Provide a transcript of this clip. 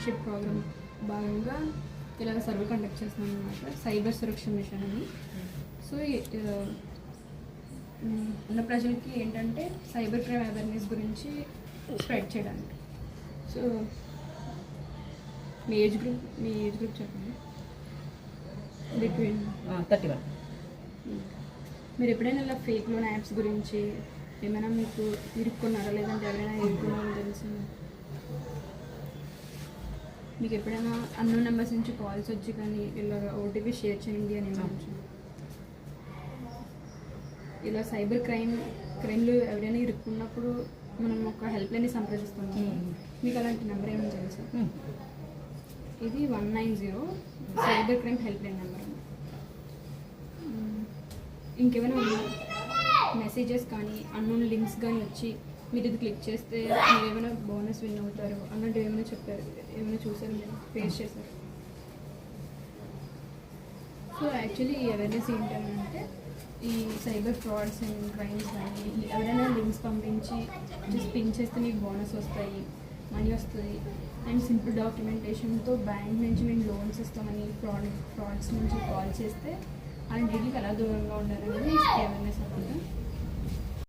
Internship programme భాగంగా ఇలాగ survey conduct చేస్తున్నాం అనమాట, సైబర్ సురక్ష మిషన్ అని. సో ఉన్న ప్రజలకి ఏంటంటే సైబర్ క్రైమ్ అవేర్నెస్ గురించి స్ప్రెడ్ చేయడానికి. సో మీ ఏజ్ గ్రూప్ చెప్పండి. బిట్వీన్ 31. మీరు ఎప్పుడైనా ఇలా ఫేక్ లోన్ యాప్స్ గురించి ఏమైనా మీకు ఇరుక్కున్నారా, లేదంటే ఎవరైనా ఇరుక్కున్నారని తెలిసింది? మీకు ఎప్పుడైనా అన్నోన్ నెంబర్స్ నుంచి కాల్స్ వచ్చి కానీ ఇలా ఓటీపీ షేర్ చేయండి అని ఏమైనా? ఇలా సైబర్ క్రైమ్లు ఎవరైనా ఇరుక్కున్నప్పుడు మనం ఒక హెల్ప్ లైన్ని సంప్రదిస్తాము. మీకు అలాంటి నెంబర్ ఏమైనా తెలుసా? ఇది 190 cyber crime help line number. ఇంకేమైనా మెసేజెస్ కానీ అన్నోన్ లింక్స్ కానీ వచ్చి మీరు ఇది క్లిక్ చేస్తే మీరు ఏమైనా బోనస్ విన్ అవుతారు అన్నట్టు ఏమైనా చెప్పారు? ఏమైనా చూసారు, మీరు ఫేస్ చేశారు? సో యాక్చువల్లీ ఈ అవేర్నెస్ ఏంటంటే ఈ సైబర్ ఫ్రాడ్స్ అండ్ క్రైమ్స్ కానీ ఎవరైనా లింక్స్ పంపించి పిన్ చేస్తే మీకు బోనస్ వస్తాయి, మనీ వస్తుంది, అండ్ సింపుల్ డాక్యుమెంటేషన్తో బ్యాంక్ నుంచి మేము లోన్స్ ఇస్తామని ఫ్రాడ్స్ నుంచి కాల్ చేస్తే అలాంటి ఎలా దూరంగా ఉండాలనేది అవేర్నెస్ అనమాట.